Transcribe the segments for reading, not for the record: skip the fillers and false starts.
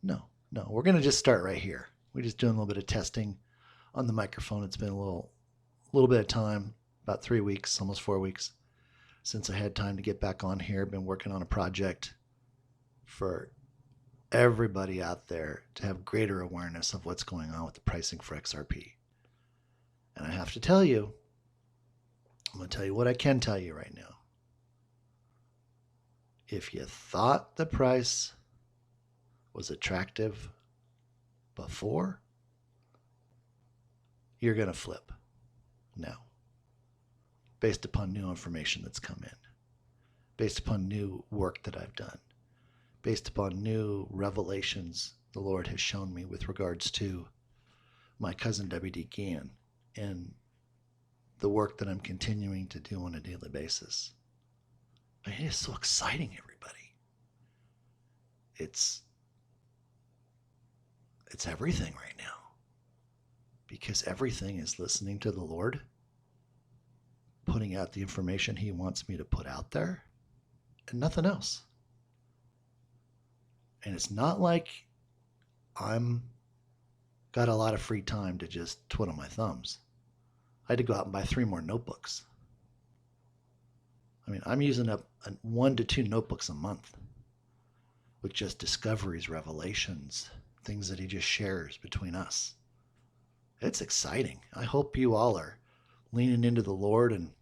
No, no. We're going to just start right here. We're just doing a little bit of testing on the microphone. It's been a little bit of time, about 3 weeks, almost 4 weeks, since I had time to get back on here. Been working on a project for everybody out there to have greater awareness of what's going on with the pricing for XRP. And I have to tell you, I'm going to tell you what I can tell you right now. If you thought the price was attractive before, you're going to flip now, based upon new information that's come in, based upon new work that I've done, based upon new revelations the Lord has shown me with regards to my cousin W.D. Gann and the work that I'm continuing to do on a daily basis. I mean, it's so exciting, everybody. It's everything right now, because everything is listening to the Lord, putting out the information he wants me to put out there, and nothing else. And it's not like I'm got a lot of free time to just twiddle my thumbs. I had to go out and buy 3 more notebooks. I mean, I'm using up 1 to 2 notebooks a month with just discoveries, revelations, things that he just shares between us. It's exciting. I hope you all are leaning into the Lord and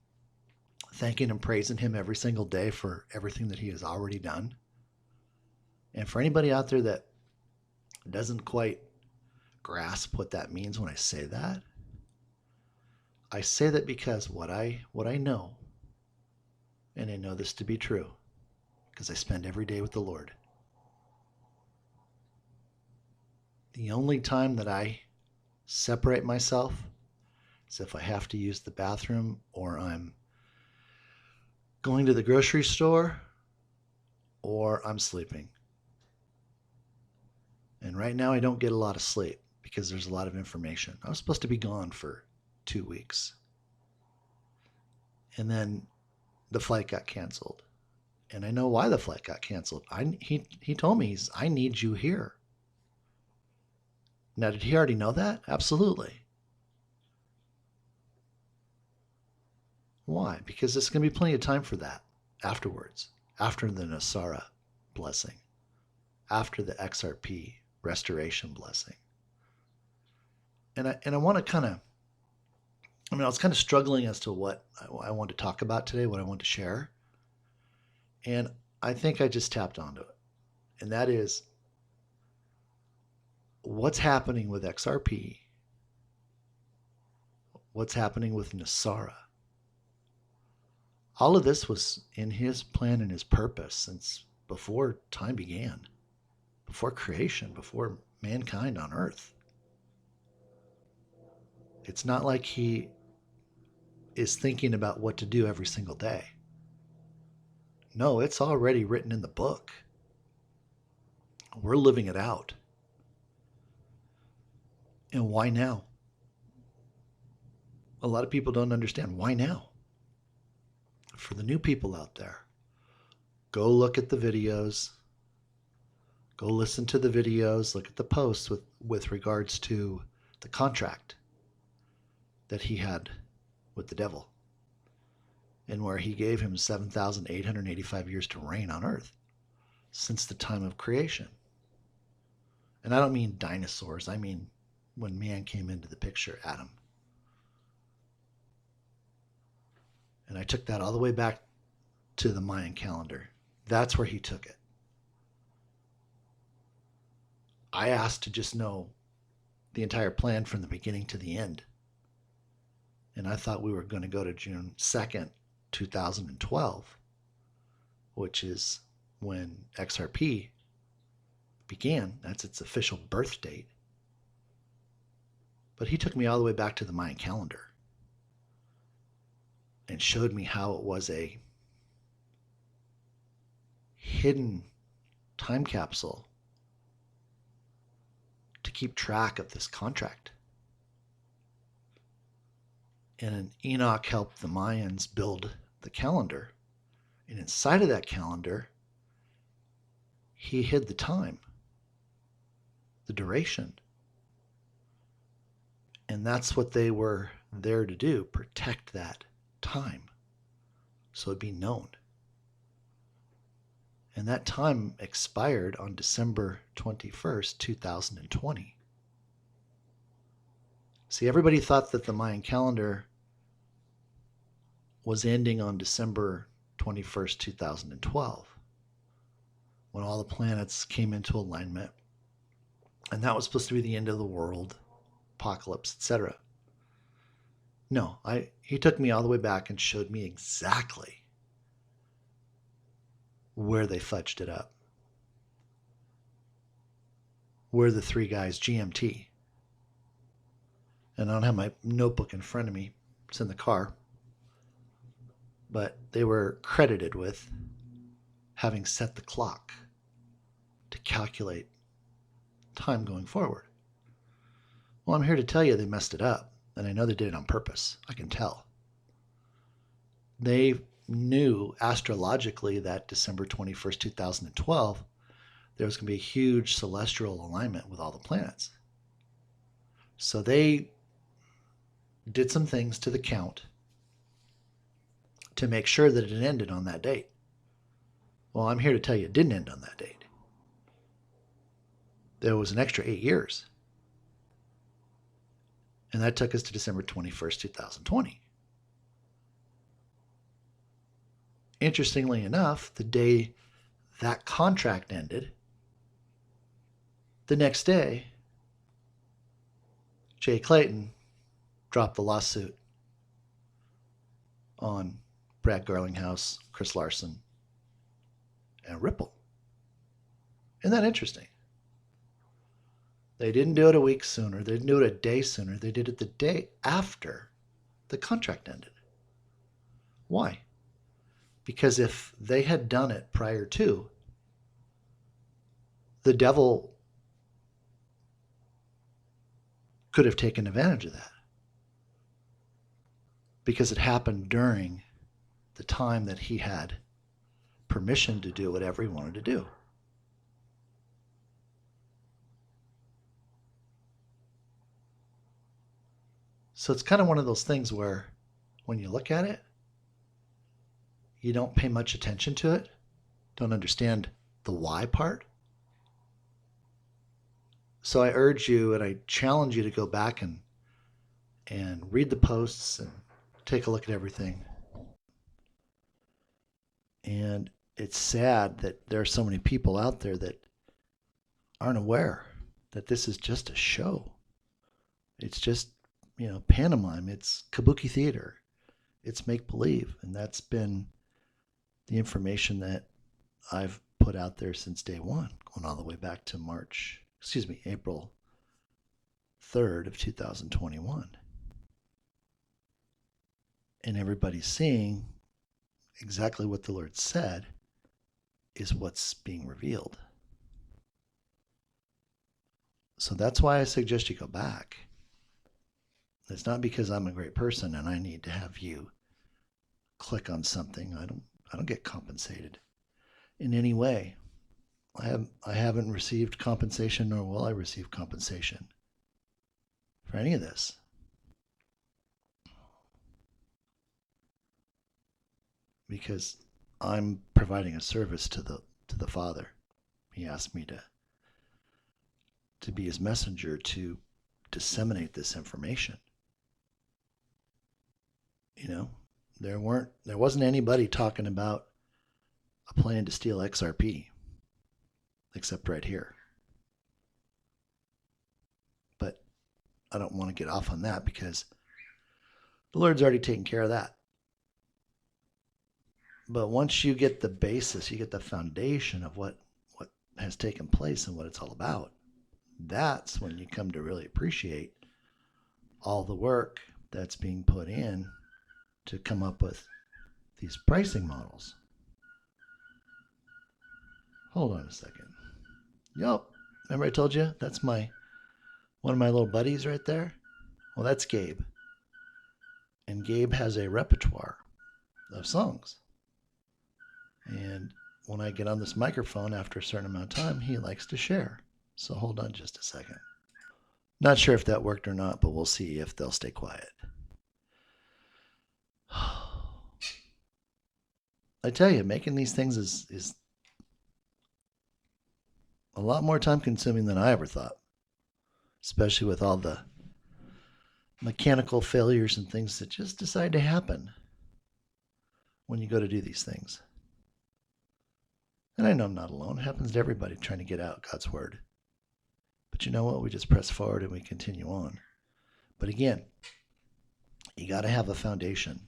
thanking and praising him every single day for everything that he has already done. And for anybody out there that doesn't quite grasp what that means when I say that because what I know, and I know this to be true, because I spend every day with the Lord. The only time that I separate myself is if I have to use the bathroom, or I'm going to the grocery store, or I'm sleeping. And right now I don't get a lot of sleep because there's a lot of information. I was supposed to be gone for 2 weeks. And then the flight got canceled. And I know why the flight got canceled. He told me, I need you here. Now, did he already know that? Absolutely. Why? Because there's going to be plenty of time for that afterwards, after the Nesara blessing, after the XRP restoration blessing. And I want to kind of, I was kind of struggling as to what I want to talk about today, what I want to share. And I think I just tapped onto it. And that is what's happening with XRP, what's happening with Nesara. All of this was in his plan and his purpose since before time began, before creation, before mankind on earth. It's not like he is thinking about what to do every single day. No, it's already written in the book. We're living it out. And why now? A lot of people don't understand why now. For the new people out there, go look at the videos, go listen to the videos, look at the posts with regards to the contract that he had with the devil, and where he gave him 7,885 years to reign on earth since the time of creation. And I don't mean dinosaurs, I mean when man came into the picture, Adam. And I took that all the way back to the Mayan calendar. That's where he took it. I asked to just know the entire plan from the beginning to the end. And I thought we were going to go to June 2nd, 2012, which is when XRP began. That's its official birth date. But he took me all the way back to the Mayan calendar and showed me how it was a hidden time capsule to keep track of this contract. And Enoch helped the Mayans build the calendar. And inside of that calendar, he hid the time. the duration. And that's what they were there to do, protect that time so it'd be known. And that time expired on December 21st, 2020. See, everybody thought that the Mayan calendar was ending on December 21st, 2012, when all the planets came into alignment. And that was supposed to be the end of the world, apocalypse, etc. No, he took me all the way back and showed me exactly where they fudged it up. Where the three guys GMT. And I don't have my notebook in front of me. It's in the car. But they were credited with having set the clock to calculate time going forward. Well, I'm here to tell you they messed it up. And I know they did it on purpose. I can tell. They knew astrologically that December 21st, 2012, there was going to be a huge celestial alignment with all the planets. So they did some things to the count to make sure that it ended on that date. Well, I'm here to tell you it didn't end on that date. There was an extra 8 years. And that took us to December 21st, 2020. Interestingly enough, the day that contract ended, the next day, Jay Clayton dropped the lawsuit on Brad Garlinghouse, Chris Larson, and Ripple. Isn't that interesting? They didn't do it a week sooner. They didn't do it a day sooner. They did it the day after the contract ended. Why? Because if they had done it prior to, the devil could have taken advantage of that. Because it happened during the time that he had permission to do whatever he wanted to do. So it's kind of one of those things where when you look at it, you don't pay much attention to it, don't understand the why part. So I urge you and I challenge you to go back and read the posts and take a look at everything. And it's sad that there are so many people out there that aren't aware that this is just a show. It's just, pantomime. It's kabuki theater. It's make-believe. And that's been the information that I've put out there since day one, going all the way back to April 3rd of 2021. And everybody's seeing exactly what the Lord said is what's being revealed. So that's why I suggest you go back. It's not because I'm a great person and I need to have you click on something. I don't get compensated in any way. I haven't received compensation, nor will I receive compensation for any of this. Because I'm providing a service to the Father. He asked me to be his messenger to disseminate this information. There wasn't anybody talking about a plan to steal XRP except right here. But I don't want to get off on that because the Lord's already taken care of that. But once you get the basis, you get the foundation of what has taken place and what it's all about, that's when you come to really appreciate all the work that's being put in to come up with these pricing models. Hold on a second. Yup. Remember I told you that's one of my little buddies right there? Well, that's Gabe. And Gabe has a repertoire of songs. And when I get on this microphone after a certain amount of time, he likes to share. So hold on just a second. Not sure if that worked or not, but we'll see if they'll stay quiet. I tell you, making these things is a lot more time consuming than I ever thought, especially with all the mechanical failures and things that just decide to happen when you go to do these things. And I know I'm not alone. It happens to everybody trying to get out God's word. But you know what? We just press forward and we continue on. But again, you got to have a foundation.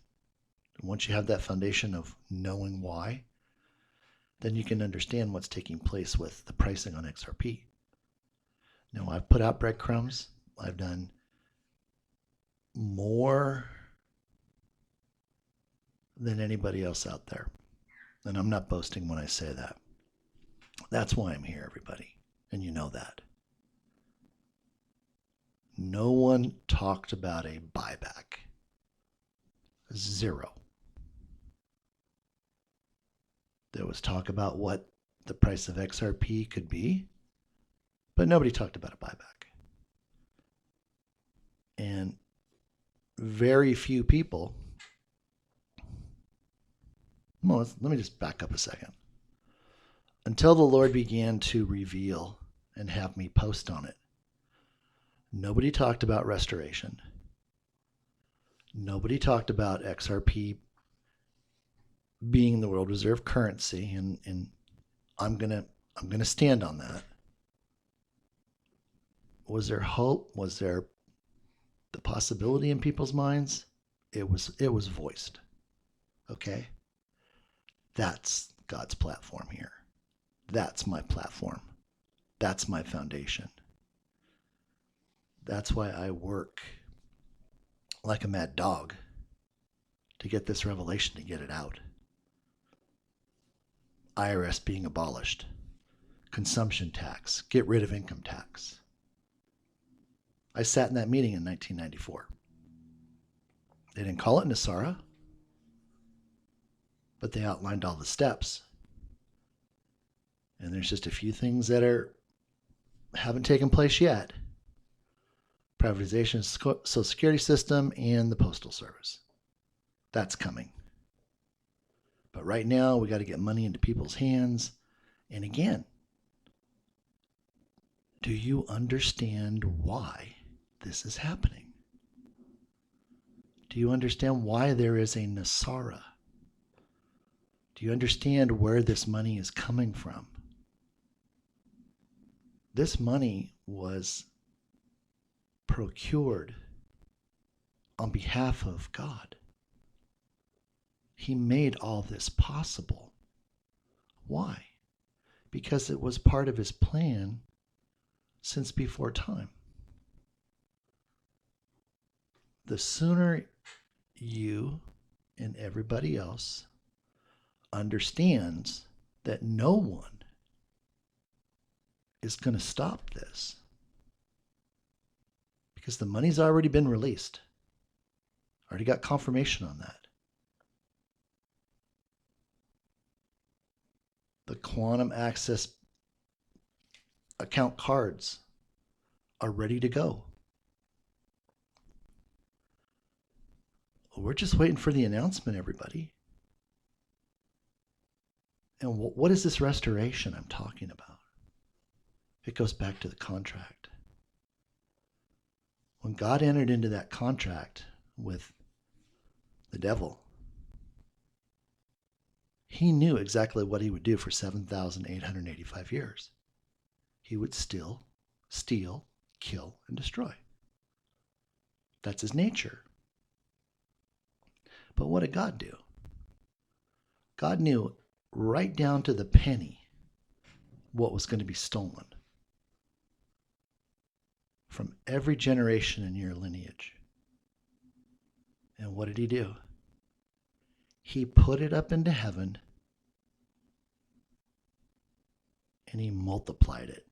And once you have that foundation of knowing why, then you can understand what's taking place with the pricing on XRP. Now, I've put out breadcrumbs. I've done more than anybody else out there. And I'm not boasting when I say that. That's why I'm here, everybody. And you know that. No one talked about a buyback. Zero. There was talk about what the price of XRP could be, but nobody talked about a buyback. And very few people. Well, let me just back up a second. Until the Lord began to reveal and have me post on it, nobody talked about restoration. Nobody talked about XRP being the world reserve currency, and I'm gonna stand on that. Was there hope? Was there the possibility in people's minds? It was voiced. Okay? That's God's platform here. That's my platform. That's my foundation. That's why I work like a mad dog to get this revelation, to get it out. IRS being abolished. Consumption tax. Get rid of income tax. I sat in that meeting in 1994. They didn't call it Nesara, but they outlined all the steps. And there's just a few things that haven't taken place yet. Privatization of the Social Security system and the Postal Service. That's coming. But right now, we got to get money into people's hands. And again, do you understand why this is happening? Do you understand why there is a Nesara? Do you understand where this money is coming from? This money was procured on behalf of God. He made all this possible. Why? Because it was part of his plan since before time. The sooner you and everybody else understands that no one is going to stop this, because the money's already been released. Already got confirmation on that. The quantum access account cards are ready to go. We're just waiting for the announcement, everybody. And what is this restoration I'm talking about? It goes back to the contract. When God entered into that contract with the devil, he knew exactly what he would do for 7,885 years. He would steal, kill, and destroy. That's his nature. But what did God do? God knew right down to the penny what was going to be stolen from every generation in your lineage. And what did he do? He put it up into heaven and he multiplied it.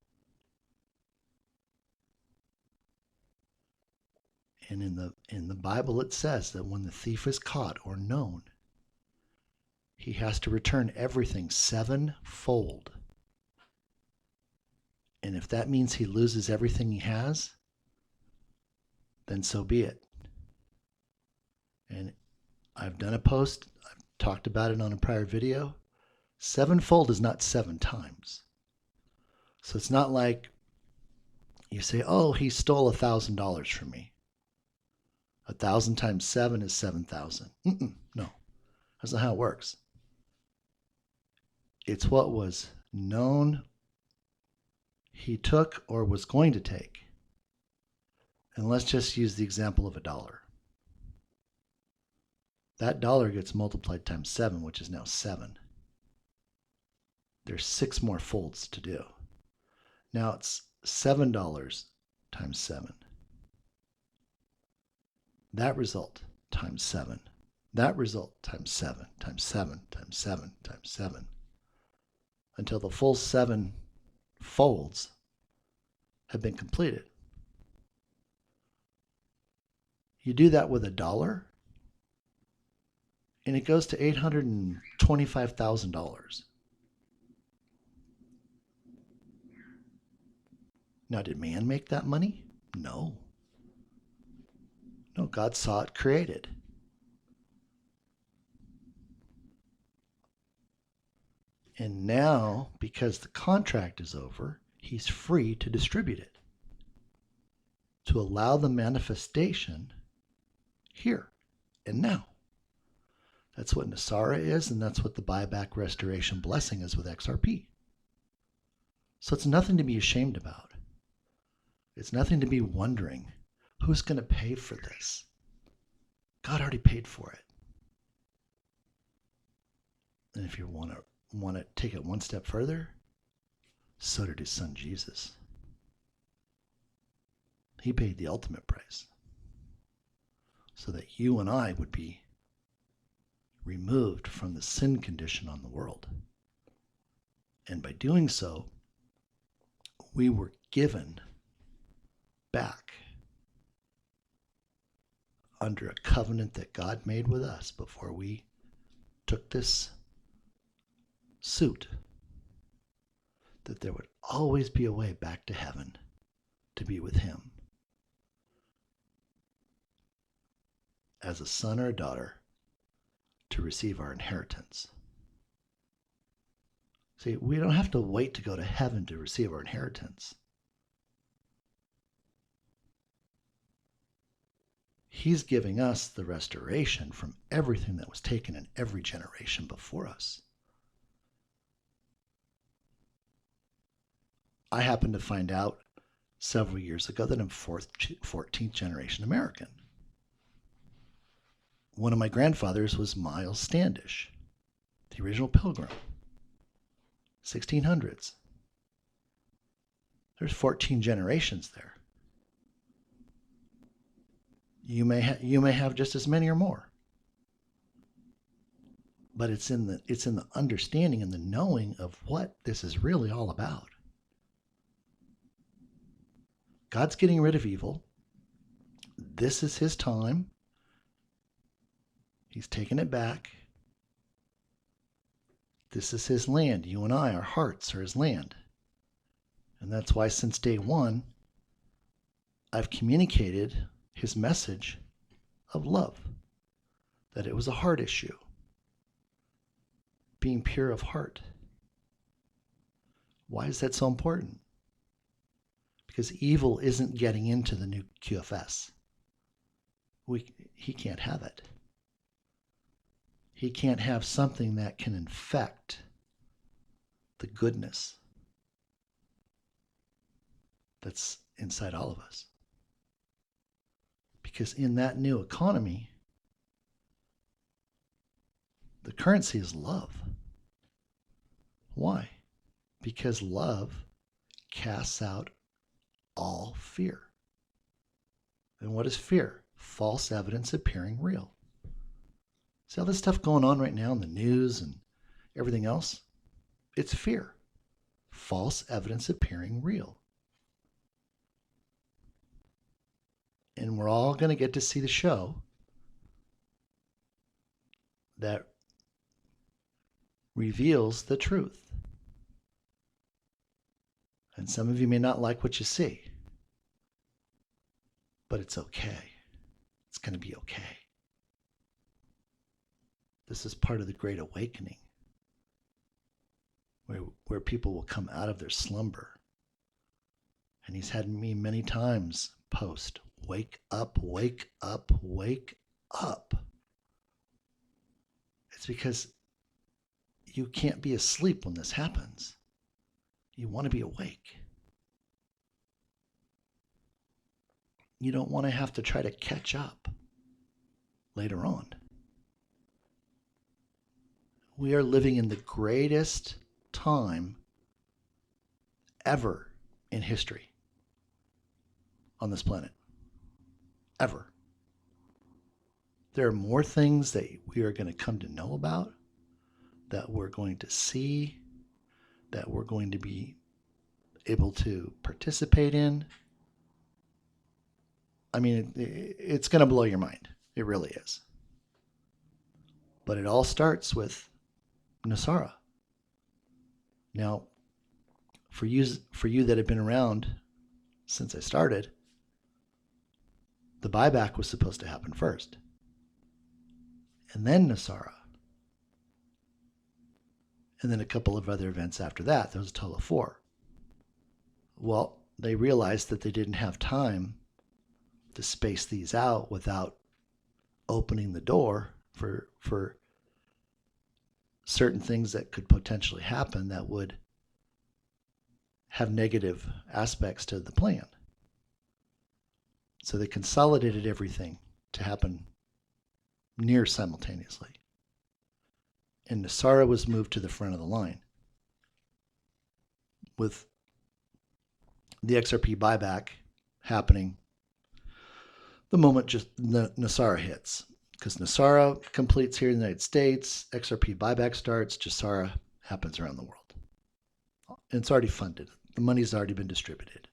And in the Bible it says that when the thief is caught or known, he has to return everything sevenfold. And if that means he loses everything he has, then so be it. And I've done a post, I've talked about it on a prior video. Sevenfold is not 7 times. So it's not like you say, oh, he stole $1,000 from me. 1,000 times 7 is 7,000. No, that's not how it works. It's what was known he took or was going to take. And let's just use the example of $1. That dollar gets multiplied times 7, which is now 7. There's 6 more folds to do. Now it's $7 times 7. That result times 7. That result times 7, times 7, times 7, times 7. Until the full 7 folds have been completed. You do that with $1, and it goes to $825,000. Now, did man make that money? No. No, God saw it created. And now, because the contract is over, he's free to distribute it, to allow the manifestation here and now. That's what Nesara is, and that's what the buyback restoration blessing is with XRP. So it's nothing to be ashamed about. It's nothing to be wondering, who's going to pay for this? God already paid for it. And if you want to take it one step further, so did his son Jesus. He paid the ultimate price so that you and I would be removed from the sin condition on the world. And by doing so, we were given back under a covenant that God made with us before we took this suit, that there would always be a way back to heaven to be with him as a son or a daughter to receive our inheritance. See, we don't have to wait to go to heaven to receive our inheritance. He's giving us the restoration from everything that was taken in every generation before us. I happened to find out several years ago that I'm 14th generation American. One of my grandfathers was Miles Standish, the original Pilgrim, 1600s. There's 14 generations there. You may have just as many or more. But it's in the understanding and the knowing of what this is really all about. God's getting rid of evil. This is his time. He's taken it back. This is his land. You and I, our hearts are his land. And that's why since day one, I've communicated his message of love, that it was a heart issue, being pure of heart. Why is that so important? Because evil isn't getting into the new QFS. He can't have it. He can't have something that can infect the goodness that's inside all of us. Because in that new economy, the currency is love. Why? Because love casts out all fear. And what is fear? False evidence appearing real. See all this stuff going on right now in the news and everything else? It's fear. False evidence appearing real. And we're all going to get to see the show that reveals the truth. And some of you may not like what you see, but it's okay. It's going to be okay. This is part of the Great Awakening, where people will come out of their slumber. And he's had me many times post, wake up, wake up, wake up. It's because you can't be asleep when this happens. You want to be awake. You don't want to have to try to catch up later on. We are living in the greatest time ever in history on this planet. Ever. There are more things that we are going to come to know about, that we're going to see, that we're going to be able to participate in. I mean, it's going to blow your mind. It really is. But it all starts with Nesara. Now, for you that have been around since I started, the buyback was supposed to happen first. And then Nesara. And then a couple of other events after that. There was a total of 4. Well, they realized that they didn't have time to space these out without opening the door for certain things that could potentially happen that would have negative aspects to the plan. So they consolidated everything to happen near simultaneously. And Nesara was moved to the front of the line with the XRP buyback happening the moment just Nesara hits. Because Nesara completes here in the United States, XRP buyback starts, Nesara happens around the world. And it's already funded. The money's already been distributed.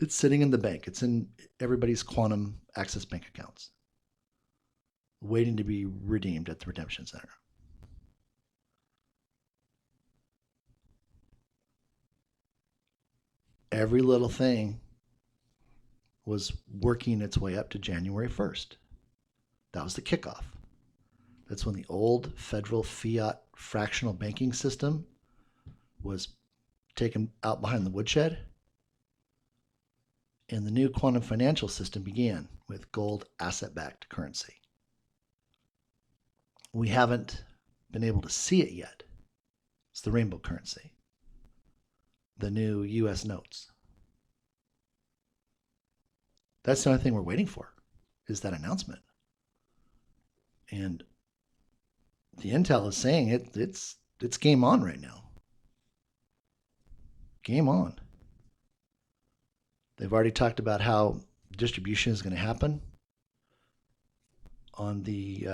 It's sitting in the bank. It's in everybody's quantum access bank accounts, waiting to be redeemed at the redemption center. Every little thing was working its way up to January 1st. That was the kickoff. That's when the old federal fiat fractional banking system was taken out behind the woodshed, and the new quantum financial system began with gold asset-backed currency. We haven't been able to see it yet. It's the rainbow currency, the new U.S. notes. That's the only thing we're waiting for, is that announcement. And the intel is saying it's game on right now. Game on. They've already talked about how distribution is going to happen on the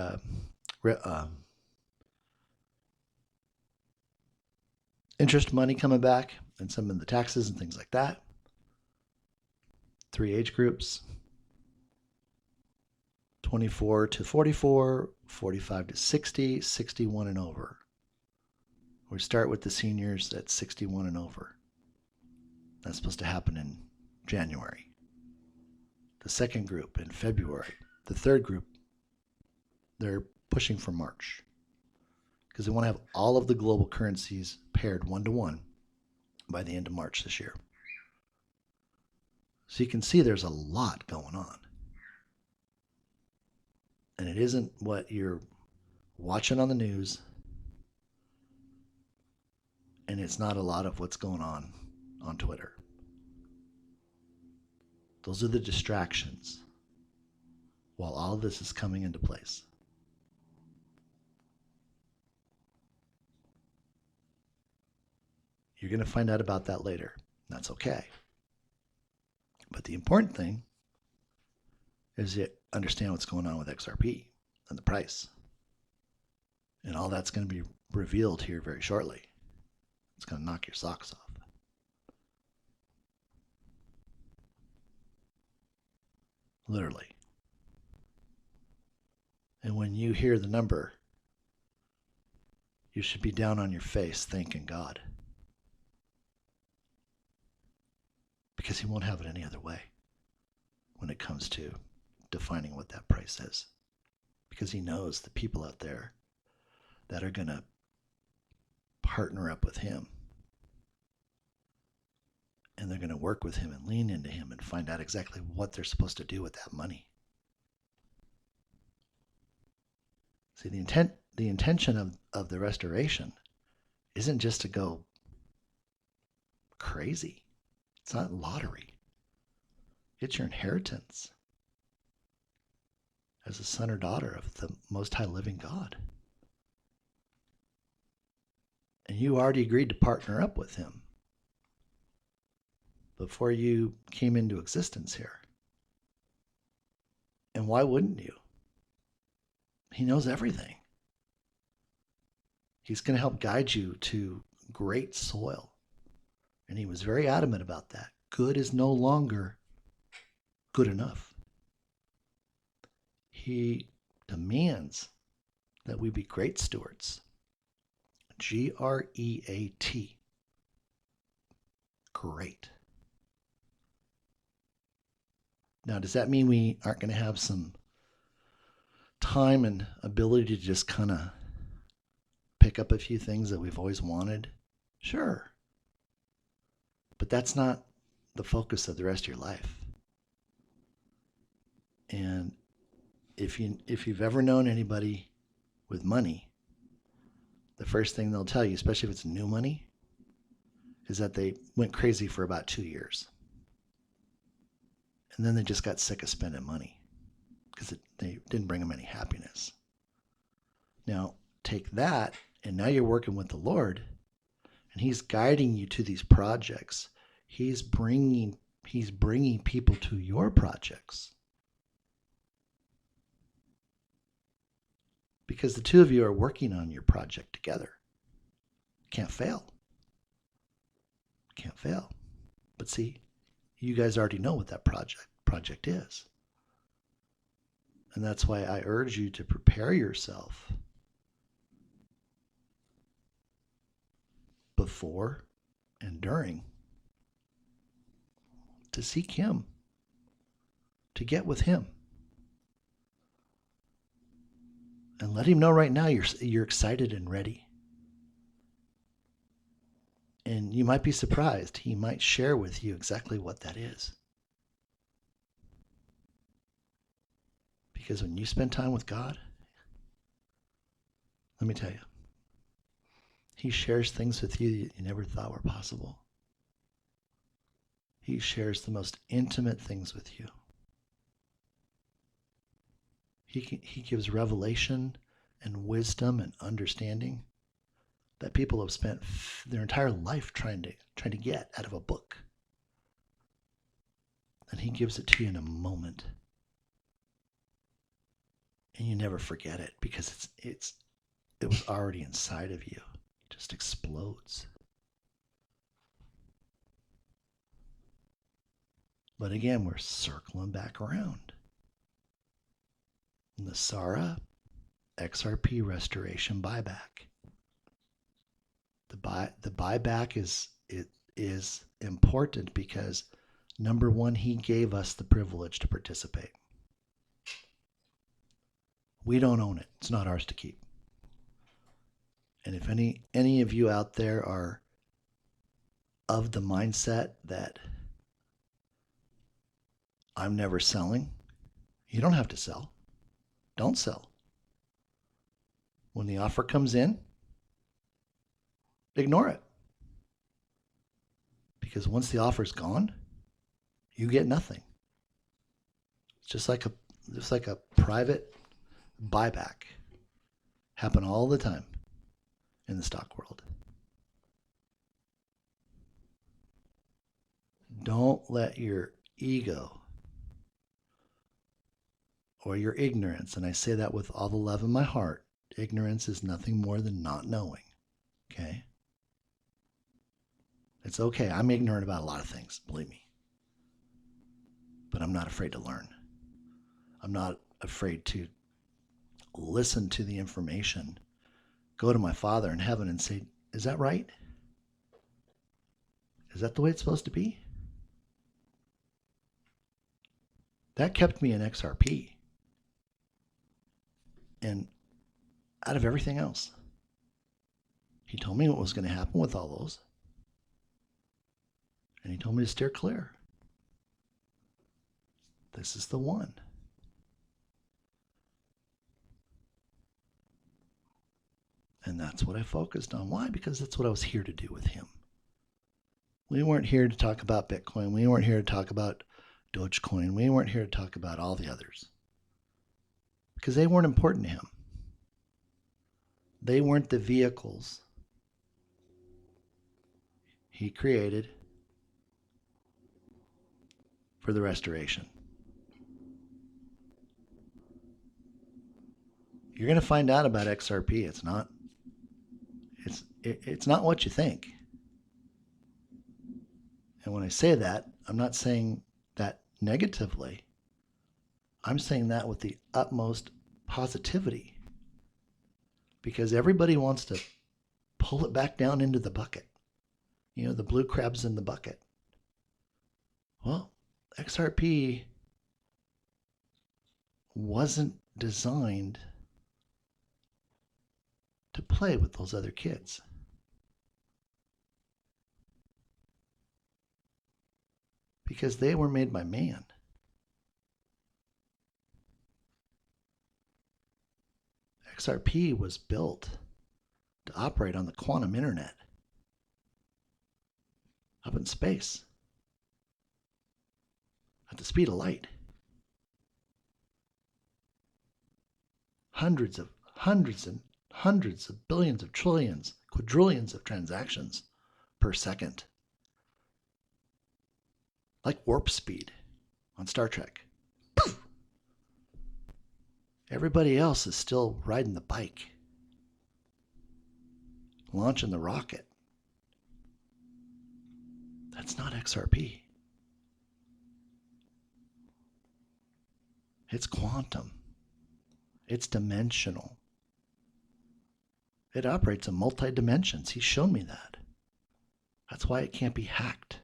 interest money coming back and some of the taxes and things like that. 3 age groups: 24 to 44, 45 to 60, 61 and over. We start with the seniors at 61 and over. That's supposed to happen in January. The second group in February. The third group, they're pushing for March, because they want to have all of the global currencies paired 1-to-1 by the end of March this year. So you can see there's a lot going on. And it isn't what you're watching on the news, and it's not a lot of what's going on Twitter. Those are the distractions while all of this is coming into place. You're going to find out about that later. That's okay. But the important thing is you understand what's going on with XRP and the price. And all that's going to be revealed here very shortly. It's going to knock your socks off. Literally. And when you hear the number, you should be down on your face thanking God. because he won't have it any other way when it comes to defining what that price is. Because he knows the people out there that are going to partner up with him, and they're going to work with him and lean into him and find out exactly what they're supposed to do with that money. See, the intention of the restoration isn't just to go crazy. It's not lottery. It's your inheritance as a son or daughter of the Most High living God. And you already agreed to partner up with him before you came into existence here. And why wouldn't you? He knows everything. He's going to help guide you to great soil. And he was very adamant about that. Good is no longer good enough. He demands that we be great stewards. Great. Great. Now, does that mean we aren't going to have some time and ability to just kind of pick up a few things that we've always wanted? Sure. But that's not the focus of the rest of your life. And if you've ever known anybody with money, the first thing they'll tell you, especially if it's new money, is that they went crazy for about 2 years. And then they just got sick of spending money because they didn't bring them any happiness. Now, take that, and now you're working with the Lord, and he's guiding you to these projects. He's bringing people to your projects. Because the two of you are working on your project together. Can't fail. Can't fail. But see, you guys already know what that project is. And that's why I urge you to prepare yourself before and during to seek him, to get with him. And let him know right now you're excited and ready. And you might be surprised. He might share with you exactly what that is. Because when you spend time with God, let me tell you, he shares things with you that you never thought were possible. He shares the most intimate things with you. He gives revelation and wisdom and understanding that people have spent their entire life trying to get out of a book. And he gives it to you in a moment. And you never forget it because it was already inside of you. It just explodes. But again, we're circling back around. Nesara XRP restoration buyback. The buyback is important because, number one, he gave us the privilege to participate. We don't own it. It's not ours to keep. And if any of you out there are of the mindset that I'm never selling, you don't have to sell. Don't sell. When the offer comes in, ignore it. Because once the offer's gone, you get nothing. It's just like a private buyback. Happen all the time in the stock world. Don't let your ego or your ignorance, and I say that with all the love in my heart, ignorance is nothing more than not knowing. Okay? It's okay. I'm ignorant about a lot of things, believe me. But I'm not afraid to learn. I'm not afraid to listen to the information, go to my Father in heaven and say, is that right? Is that the way it's supposed to be? That kept me in XRP. And out of everything else, he told me what was going to happen with all those. And he told me to steer clear. This is the one. And that's what I focused on. Why? Because that's what I was here to do with him. We weren't here to talk about Bitcoin. We weren't here to talk about Dogecoin. We weren't here to talk about all the others. Because they weren't important to him. They weren't the vehicles he created for the restoration. You're going to find out about XRP. It's not what you think. And when I say that, I'm not saying that negatively. I'm saying that with the utmost positivity. Because everybody wants to pull it back down into the bucket. You know, the blue crab's in the bucket. Well, XRP wasn't designed to play with those other kids. Because they were made by man. XRP was built to operate on the quantum internet up in space at the speed of light. Hundreds and hundreds of billions of trillions, quadrillions of transactions per second. Like warp speed on Star Trek. Poof! Everybody else is still riding the bike, launching the rocket. That's not XRP. It's quantum. It's dimensional. It operates in multi-dimensions. He's shown me that. That's why it can't be hacked.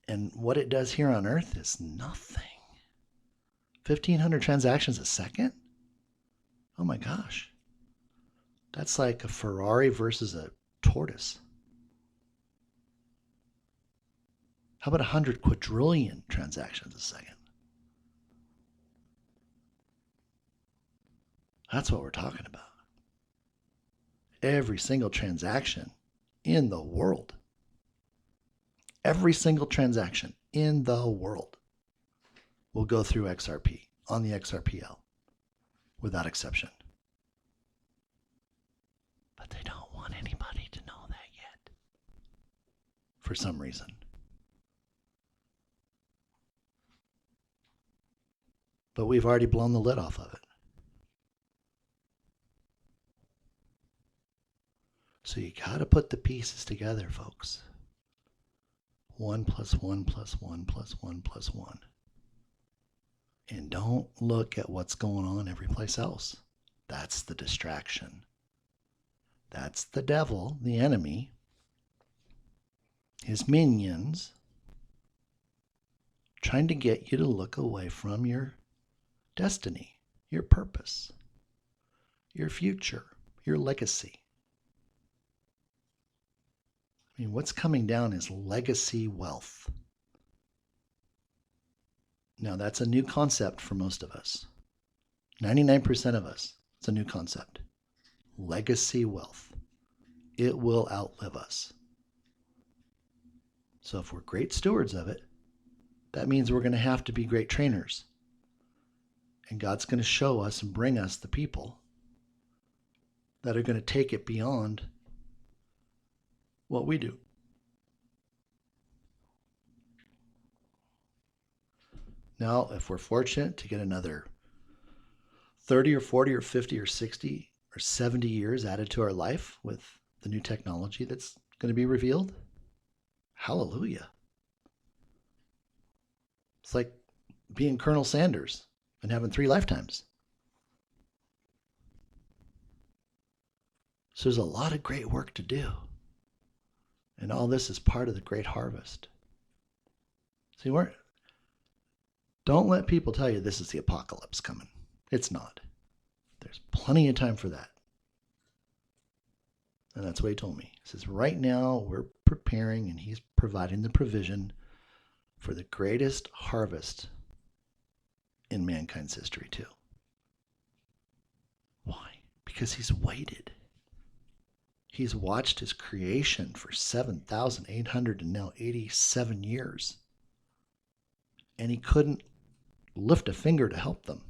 And what it does here on Earth is nothing. 1,500 transactions a second? Oh my gosh. That's like a Ferrari versus a tortoise. How about 100 quadrillion transactions a second? That's what we're talking about. Every single transaction in the world. Every single transaction in the world will go through XRP on the XRPL without exception. But they don't want anybody to know that yet for some reason. But we've already blown the lid off of it. So you got to put the pieces together, folks. 1 + 1 + 1 + 1 + 1. And don't look at what's going on every place else. That's the distraction. That's the devil, the enemy, his minions, trying to get you to look away from your destiny, your purpose, your future, your legacy. I mean, what's coming down is legacy wealth. Now, that's a new concept for most of us. 99% of us, it's a new concept. Legacy wealth. It will outlive us. So if we're great stewards of it, that means we're going to have to be great trainers. And God's going to show us and bring us the people that are going to take it beyond what we do. Now, if we're fortunate to get another 30 or 40 or 50 or 60 or 70 years added to our life with the new technology that's going to be revealed, hallelujah. It's like being Colonel Sanders and having 3 lifetimes. So there's a lot of great work to do. And all this is part of the great harvest. See, don't let people tell you this is the apocalypse coming. It's not. There's plenty of time for that. And that's what he told me. He says, right now we're preparing and he's providing the provision for the greatest harvest in mankind's history too. Why? Because he's waited. He's watched his creation for 7,887 years. And he couldn't lift a finger to help them.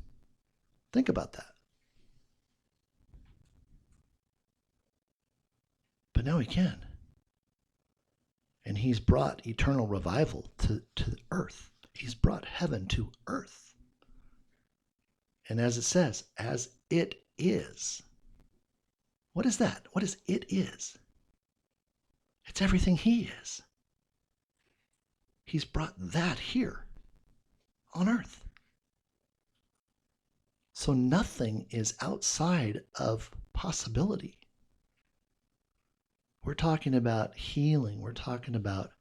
Think about that. But now he can. And he's brought eternal revival to the earth. He's brought heaven to earth. And as it says, as it is. What is that? What is it is? It's everything he is. He's brought that here on earth. So nothing is outside of possibility. We're talking about healing. We're talking about,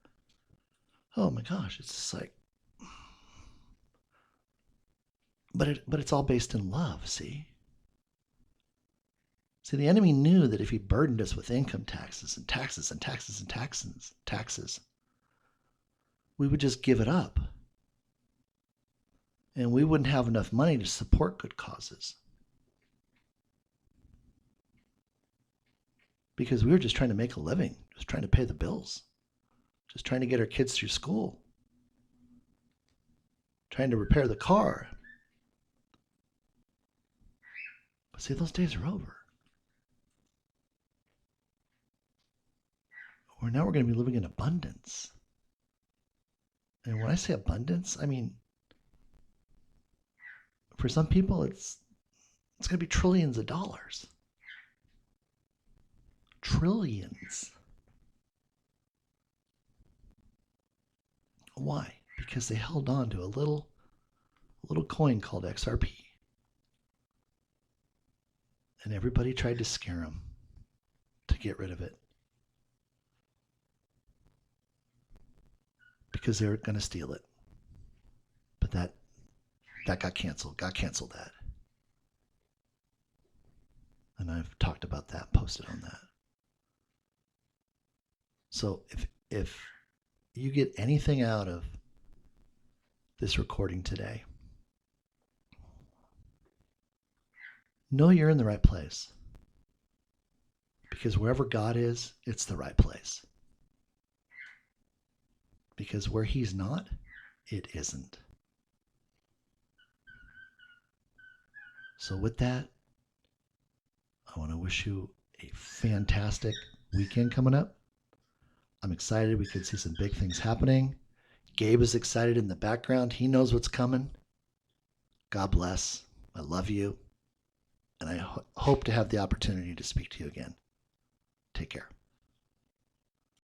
oh my gosh, it's just like, but it's all based in love, see? See, the enemy knew that if he burdened us with income taxes and taxes and taxes and taxes, we would just give it up. And we wouldn't have enough money to support good causes. Because we were just trying to make a living, just trying to pay the bills, just trying to get our kids through school, trying to repair the car. But see, those days are over. Now we're going to be living in abundance. And when I say abundance, I mean, for some people, it's going to be trillions of dollars. Trillions. Why? Because they held on to a little coin called XRP. And everybody tried to scare them to get rid of it. Because they were going to steal it. But that got canceled. Got canceled that. And I've talked about that, posted on that. So if you get anything out of this recording today, know you're in the right place. Because wherever God is, it's the right place. Because where he's not, it isn't. So with that, I want to wish you a fantastic weekend coming up. I'm excited. We could see some big things happening. Gabe is excited in the background. He knows what's coming. God bless. I love you. And I hope to have the opportunity to speak to you again. Take care.